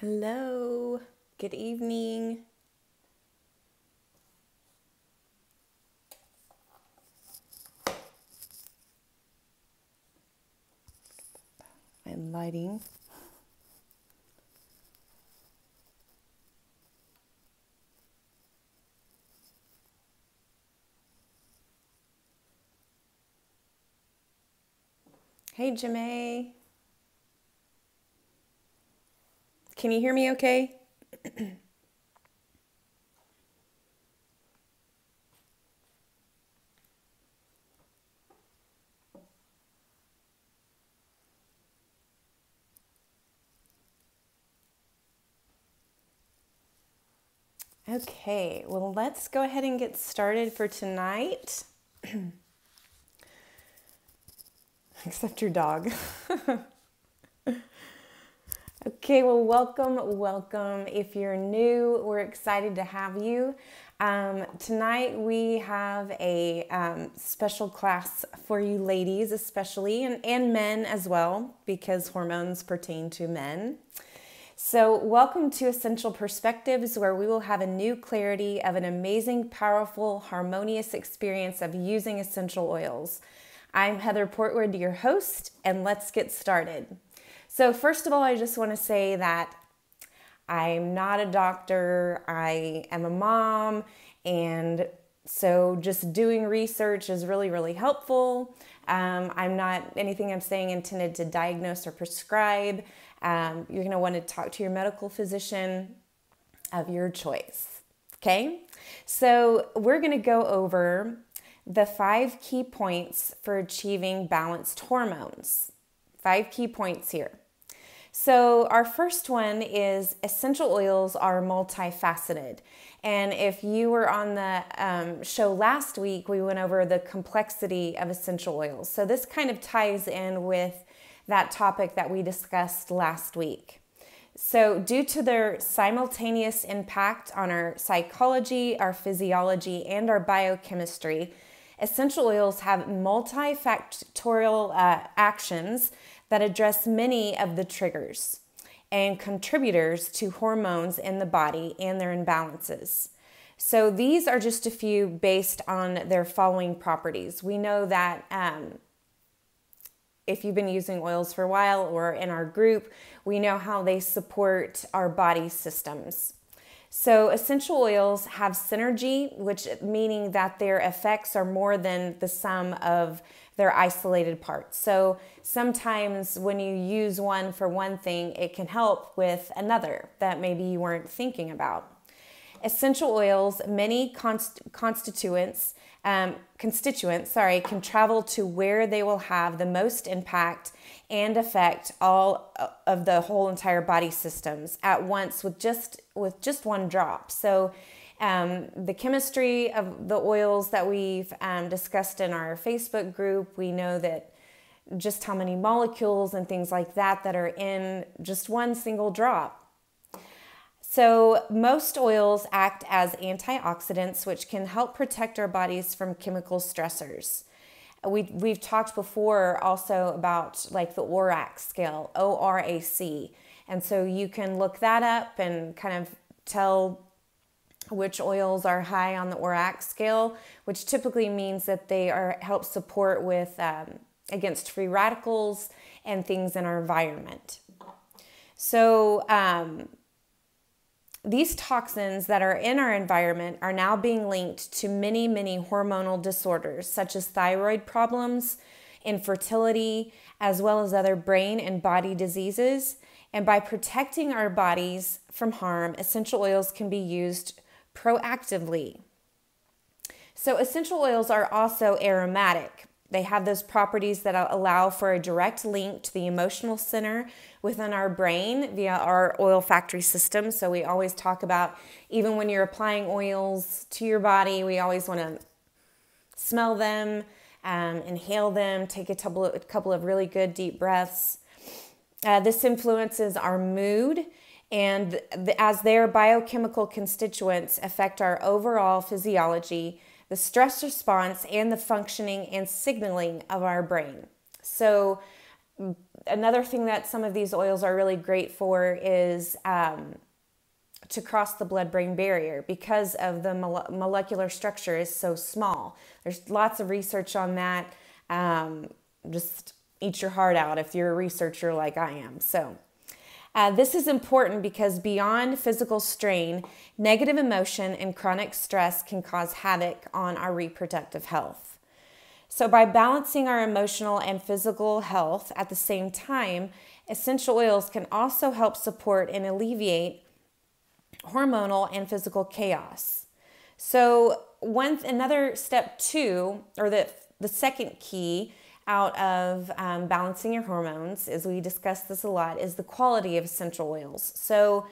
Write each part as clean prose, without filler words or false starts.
Hello, good evening. I'm lighting. Hey, Jamae. Can you hear me okay? Okay, well, let's go ahead and get started for tonight. Except your dog. Okay, well, welcome. If you're new, we're excited to have you. Tonight we have a special class for you ladies, especially, and men as well, because hormones pertain to men. So, welcome to Essential Perspectives, where we will have a new clarity of an amazing, powerful, harmonious experience of using essential oils. I'm Heather Portwood, your host, and let's get started. So, first of all, I just want to say that I'm not a doctor, I am a mom, and so just doing research is really, really helpful. I'm not anything I'm saying intended to diagnose or prescribe. You're going to want to talk to your medical physician of your choice. Okay? So, we're going to go over the 5 key points for achieving balanced hormones. 5 key points here. So our first one is essential oils are multifaceted. And if you were on the show last week, we went over the complexity of essential oils. So this kind of ties in with that topic that we discussed last week. So due to their simultaneous impact on our psychology, our physiology, and our biochemistry, essential oils have multifactorial actions that address many of the triggers and contributors to hormones in the body and their imbalances. So these are just a few based on their following properties. We know that if you've been using oils for a while or in our group, we know how they support our body systems. So essential oils have synergy, which meaning that their effects are more than the sum of their isolated parts. So sometimes when you use one for one thing, it can help with another that maybe you weren't thinking about. Essential oils, many constituents, can travel to where they will have the most impact and affect all of the whole entire body systems at once with just one drop. So the chemistry of the oils that we've discussed in our Facebook group, we know that just how many molecules and things like that are in just one single drop. So most oils act as antioxidants, which can help protect our bodies from chemical stressors. We've talked before also about like the ORAC scale, ORAC. And so you can look that up and kind of tell which oils are high on the ORAC scale, which typically means that they help support with against free radicals and things in our environment. So these toxins that are in our environment are now being linked to many, many hormonal disorders, such as thyroid problems, infertility, as well as other brain and body diseases. And by protecting our bodies from harm, essential oils can be used proactively. So essential oils are also aromatic. They have those properties that allow for a direct link to the emotional center within our brain via our olfactory system. So we always talk about, even when you're applying oils to your body, we always want to smell them, inhale them, take a couple of really good deep breaths. This influences our mood, and as their biochemical constituents affect our overall physiology, the stress response, and the functioning and signaling of our brain. So Another thing that some of these oils are really great for is to cross the blood-brain barrier because of the molecular structure is so small. There's lots of research on that. Just eat your heart out if you're a researcher like I am. So this is important because beyond physical strain, negative emotion and chronic stress can cause havoc on our reproductive health. So by balancing our emotional and physical health at the same time, essential oils can also help support and alleviate hormonal and physical chaos. So another step two, or the second key out of balancing your hormones, as we discuss this a lot, is the quality of essential oils. So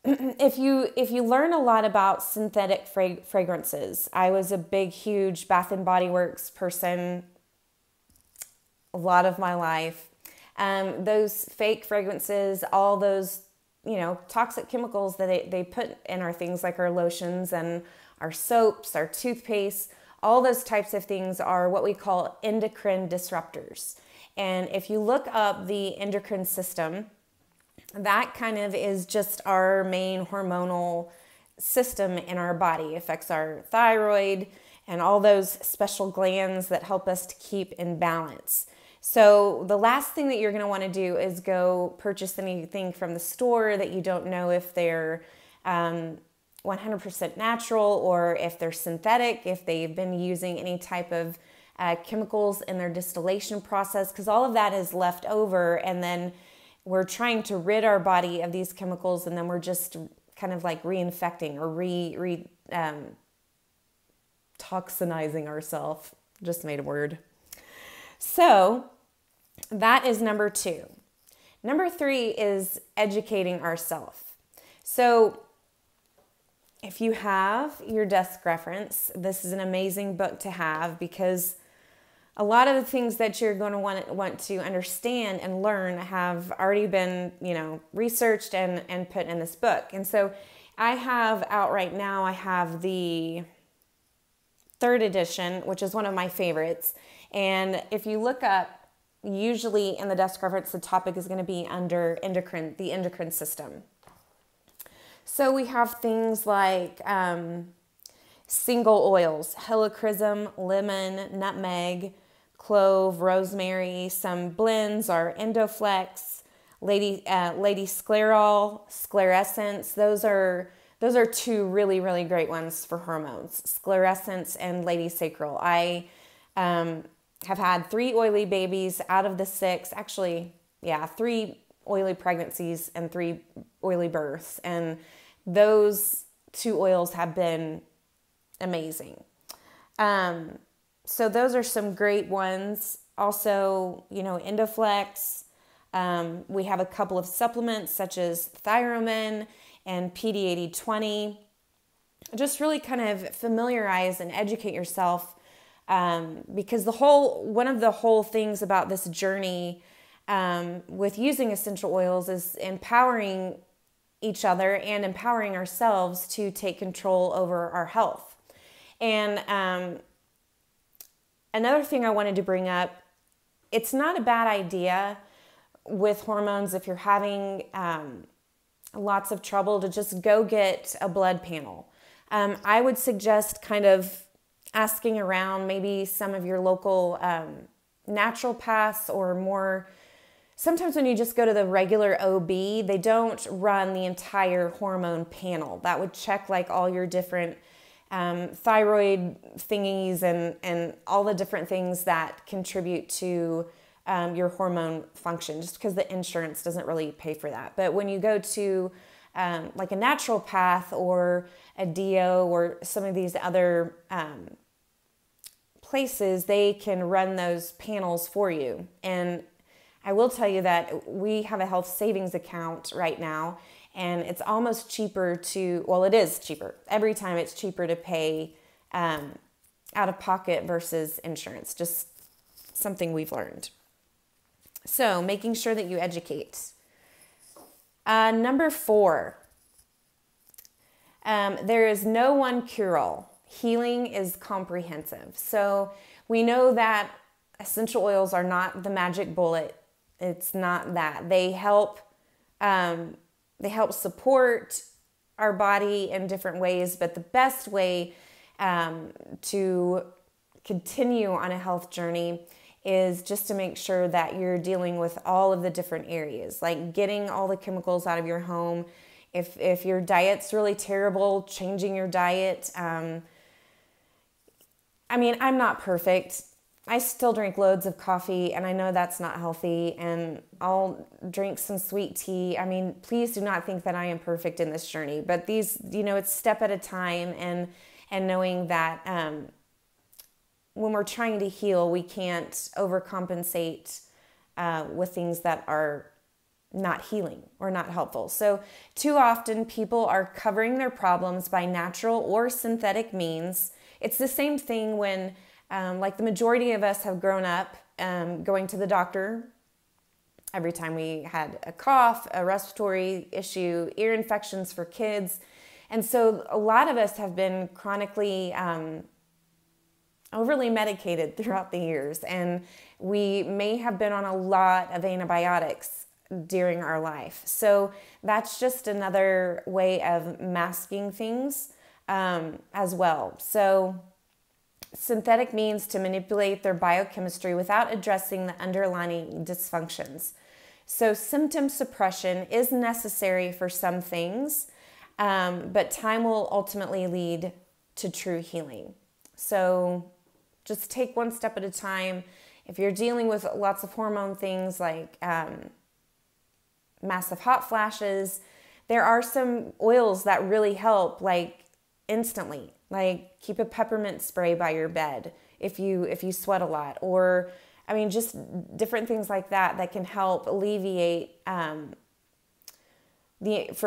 if you learn a lot about synthetic fragrances, I was a big, huge Bath and Body Works person a lot of my life. Those fake fragrances, all those toxic chemicals that they put in our things like our lotions and our soaps, our toothpaste, all those types of things are what we call endocrine disruptors. And if you look up the endocrine system, that kind of is just our main hormonal system in our body. It affects our thyroid and all those special glands that help us to keep in balance. So the last thing that you're going to want to do is go purchase anything from the store that you don't know if they're 100% natural or if they're synthetic, if they've been using any type of chemicals in their distillation process, because all of that is left over, and then we're trying to rid our body of these chemicals, and then we're just kind of like reinfecting or toxinizing ourselves. Just made a word. So that is number two. Number three is educating ourselves. So if you have your desk reference, this is an amazing book to have because a lot of the things that you're going to want to understand and learn have already been, researched and put in this book. And so I have out right now, I have the 3rd edition, which is one of my favorites. And if you look up, usually in the desk reference, the topic is going to be under the endocrine system. So we have things like single oils, helichrysum, lemon, nutmeg, clove, rosemary. Some blends are Endoflex, Lady Sclerol, Sclerescence. Those are 2 really, really great ones for hormones, Sclerescence and Lady Sacral. I have had 3 oily babies out of the 6, 3 oily pregnancies and 3 oily births. And those 2 oils have been amazing. So those are some great ones. Also, Endoflex. We have a couple of supplements such as Thyromin and PD8020. Just really kind of familiarize and educate yourself because one of the whole things about this journey with using essential oils is empowering each other and empowering ourselves to take control over our health. And another thing I wanted to bring up, it's not a bad idea with hormones if you're having lots of trouble to just go get a blood panel. I would suggest kind of asking around maybe some of your local naturopaths or more. Sometimes when you just go to the regular OB, they don't run the entire hormone panel. That would check like all your different thyroid thingies and all the different things that contribute to your hormone function, just because the insurance doesn't really pay for that. But when you go to like a naturopath or a DO or some of these other places, they can run those panels for you. And I will tell you that we have a health savings account right now, and it's almost cheaper it is cheaper. Every time it's cheaper to pay out of pocket versus insurance, just something we've learned. So making sure that you educate. Number 4, there is no one cure-all. Healing is comprehensive. So we know that essential oils are not the magic bullet It's not that. They help support our body in different ways, but the best way to continue on a health journey is just to make sure that you're dealing with all of the different areas, like getting all the chemicals out of your home. If your diet's really terrible, changing your diet. I mean, I'm not perfect. I still drink loads of coffee, and I know that's not healthy, and I'll drink some sweet tea. I mean, please do not think that I am perfect in this journey, but these, it's step at a time, and knowing that when we're trying to heal, we can't overcompensate with things that are not healing or not helpful. So too often people are covering their problems by natural or synthetic means. It's the same thing when like the majority of us have grown up going to the doctor every time we had a cough, a respiratory issue, ear infections for kids. And so a lot of us have been chronically overly medicated throughout the years. And we may have been on a lot of antibiotics during our life. So that's just another way of masking things as well. So synthetic means to manipulate their biochemistry without addressing the underlying dysfunctions. So symptom suppression is necessary for some things, but time will ultimately lead to true healing. So just take one step at a time. If you're dealing with lots of hormone things like massive hot flashes, there are some oils that really help, like instantly. Like keep a peppermint spray by your bed if you sweat a lot, or I mean just different things like that can help alleviate for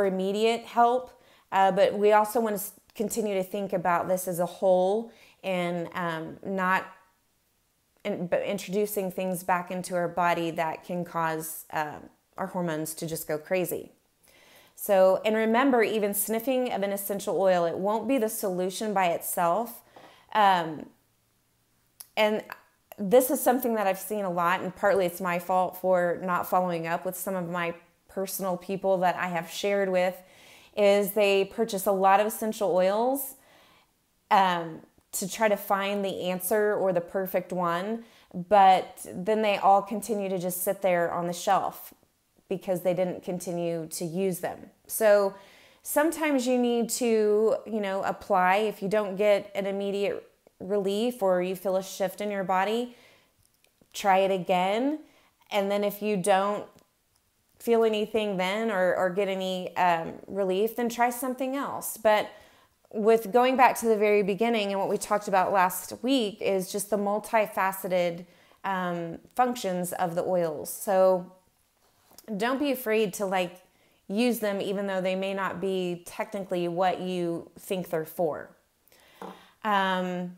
immediate help. But we also want to continue to think about this as a whole and but introducing things back into our body that can cause our hormones to just go crazy. So, and remember, even sniffing of an essential oil, it won't be the solution by itself. And this is something that I've seen a lot, and partly it's my fault for not following up with some of my personal people that I have shared with, is they purchase a lot of essential oils to try to find the answer or the perfect one, but then they all continue to just sit there on the shelf because they didn't continue to use them. So sometimes you need to, apply. If you don't get an immediate relief or you feel a shift in your body, try it again. And then if you don't feel anything then or get any relief, then try something else. But with going back to the very beginning and what we talked about last week is just the multifaceted functions of the oils. So don't be afraid to use them even though they may not be technically what you think they're for. And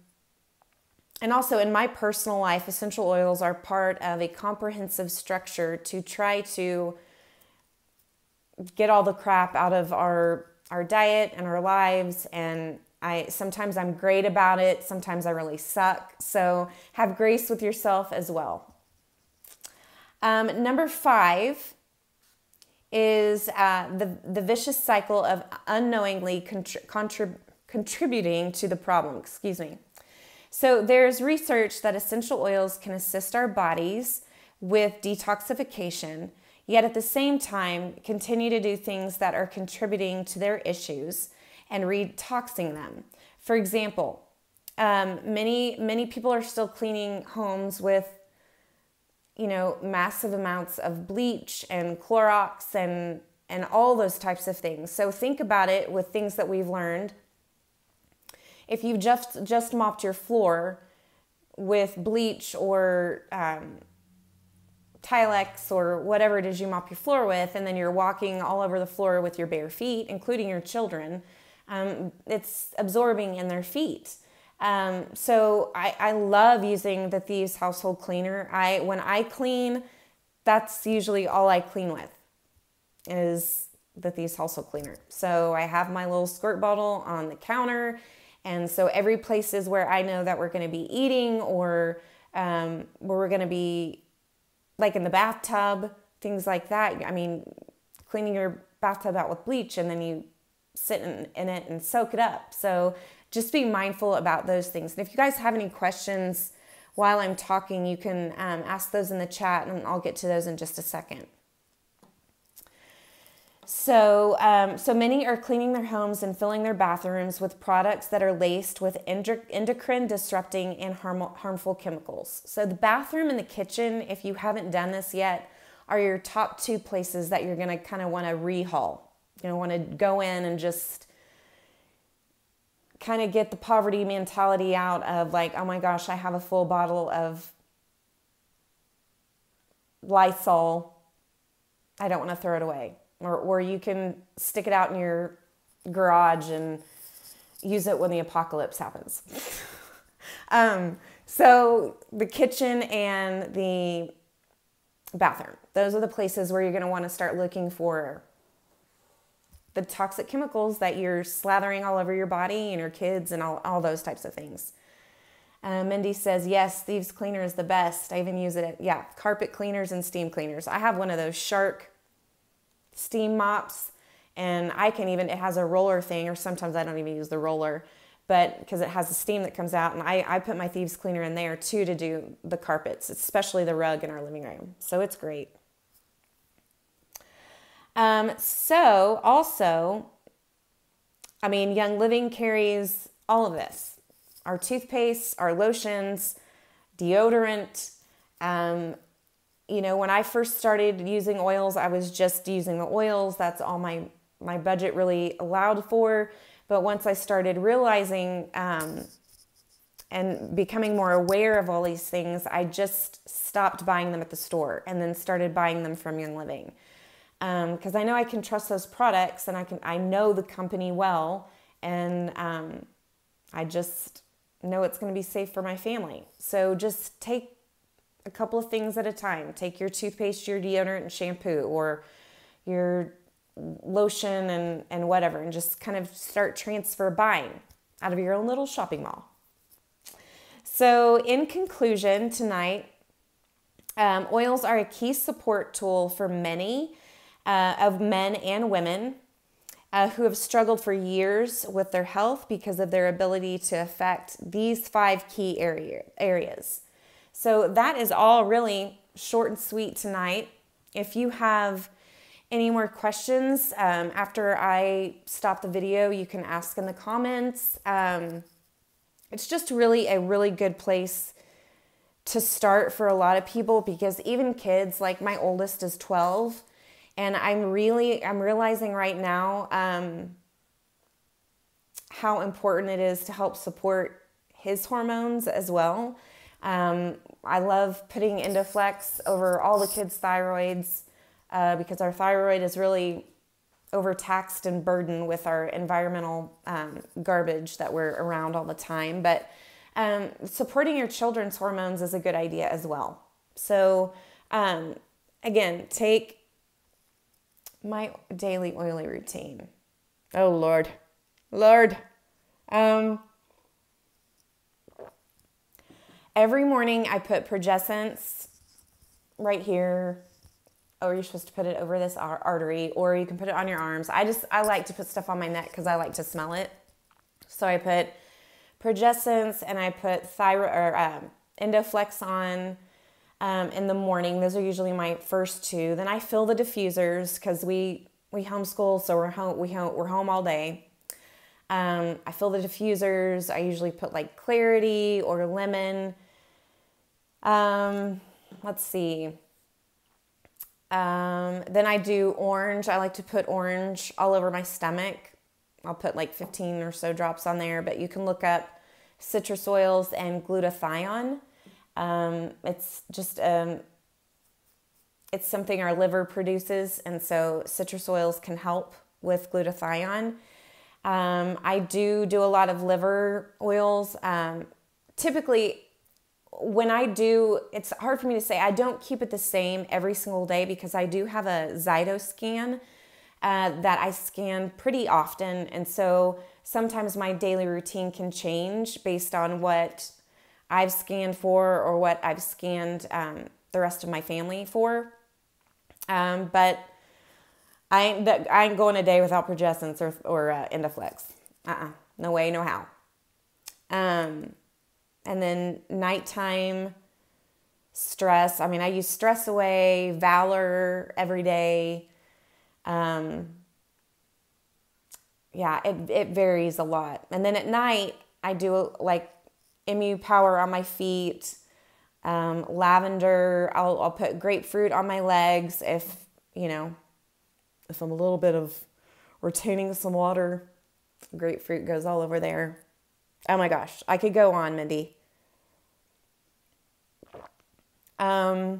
also in my personal life, essential oils are part of a comprehensive structure to try to get all the crap out of our diet and our lives. And sometimes I'm great about it. Sometimes I really suck. So have grace with yourself as well. Number 5 is the vicious cycle of unknowingly contributing to the problem. Excuse me. So there's research that essential oils can assist our bodies with detoxification, yet at the same time continue to do things that are contributing to their issues and detoxing them. For example, many people are still cleaning homes with massive amounts of bleach and Clorox and all those types of things. So think about it with things that we've learned. If you've just mopped your floor with bleach or Tilex or whatever it is you mop your floor with, and then you're walking all over the floor with your bare feet, including your children, it's absorbing in their feet. So I love using the Thieves Household Cleaner. When I clean, that's usually all I clean with is the Thieves Household Cleaner. So I have my little squirt bottle on the counter. And so every places where I know that we're going to be eating or where we're going to be like in the bathtub, things like that. I mean, cleaning your bathtub out with bleach and then you sit in it and soak it up. So just be mindful about those things. And if you guys have any questions while I'm talking, you can ask those in the chat, and I'll get to those in just a second. So many are cleaning their homes and filling their bathrooms with products that are laced with endocrine disrupting and harmful chemicals. So the bathroom and the kitchen, if you haven't done this yet, are your top two places that you're going to kind of want to rehaul. You know, want to go in and just kind of get the poverty mentality out of like, oh my gosh, I have a full bottle of Lysol. I don't want to throw it away. Or you can stick it out in your garage and use it when the apocalypse happens. So the kitchen and the bathroom, those are the places where you're going to want to start looking for the toxic chemicals that you're slathering all over your body and your kids and all those types of things. Mindy says, yes, Thieves Cleaner is the best. I even use it at, carpet cleaners and steam cleaners. I have one of those Shark steam mops, and it has a roller thing, or sometimes I don't even use the roller, but because it has the steam that comes out, and I put my Thieves Cleaner in there too to do the carpets, especially the rug in our living room. So it's great. So also, I mean, Young Living carries all of this, our toothpaste, our lotions, deodorant. You know, when I first started using oils, I was just using the oils. That's all my budget really allowed for. But once I started realizing and becoming more aware of all these things, I just stopped buying them at the store and then started buying them from Young Living. Because I know I can trust those products, and I know the company well, and I just know it's going to be safe for my family. So just take a couple of things at a time. Take your toothpaste, your deodorant and shampoo, or your lotion and whatever, and just kind of start transfer buying out of your own little shopping mall. So in conclusion tonight, oils are a key support tool for many of men and women who have struggled for years with their health because of their ability to affect these 5 key areas. So that is all really short and sweet tonight. If you have any more questions after I stop the video, you can ask in the comments. It's just really a really good place to start for a lot of people, because even kids, like my oldest is 12, and I'm realizing right now how important it is to help support his hormones as well. I love putting Endoflex over all the kids' thyroids because our thyroid is really overtaxed and burdened with our environmental garbage that we're around all the time. But supporting your children's hormones is a good idea as well. So again, take my daily oily routine. Oh, Lord. Every morning I put Progescence right here. Or you're supposed to put it over this artery, or you can put it on your arms. I like to put stuff on my neck because I like to smell it. So I put Progescence and I put Endoflex on in the morning. Those are usually my first 2. Then I fill the diffusers because we homeschool, so we're home all day. I fill the diffusers. I usually put like Clarity or Lemon. Let's see. Then I do orange. I like to put orange all over my stomach. I'll put like 15 or so drops on there, but you can look up citrus oils and glutathione. It's just, it's something our liver produces. And so citrus oils can help with glutathione. I do a lot of liver oils. Typically, when I do, it's hard for me to say, I don't keep it the same every single day because I do have a Zytoscan that I scan pretty often. And so sometimes my daily routine can change based on what I've scanned for or what I've scanned the rest of my family for. But I ain't going a day without Progessence or Endoflex. No way, no how. And then nighttime stress. I mean, I use Stress Away, Valor every day. Yeah, it varies a lot. And then at night, I do like Emu Power on my feet, lavender. I'll put grapefruit on my legs if I'm a little bit of retaining some water. Grapefruit goes all over there. Oh my gosh, I could go on, Mindy. Yeah.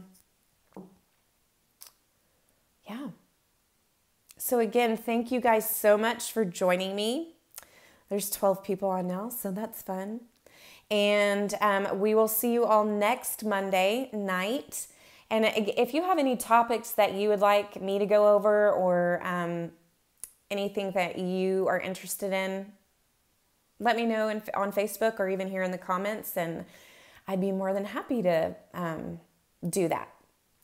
So again, thank you guys so much for joining me. There's 12 people on now, so that's fun. And we will see you all next Monday night. And if you have any topics that you would like me to go over or anything that you are interested in, let me know on Facebook or even here in the comments, and I'd be more than happy to do that.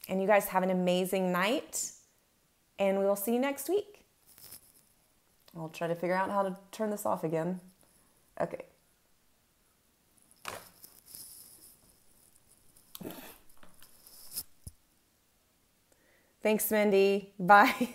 And you guys have an amazing night, and we will see you next week. I'll try to figure out how to turn this off again. Okay. Thanks, Mindy. Bye.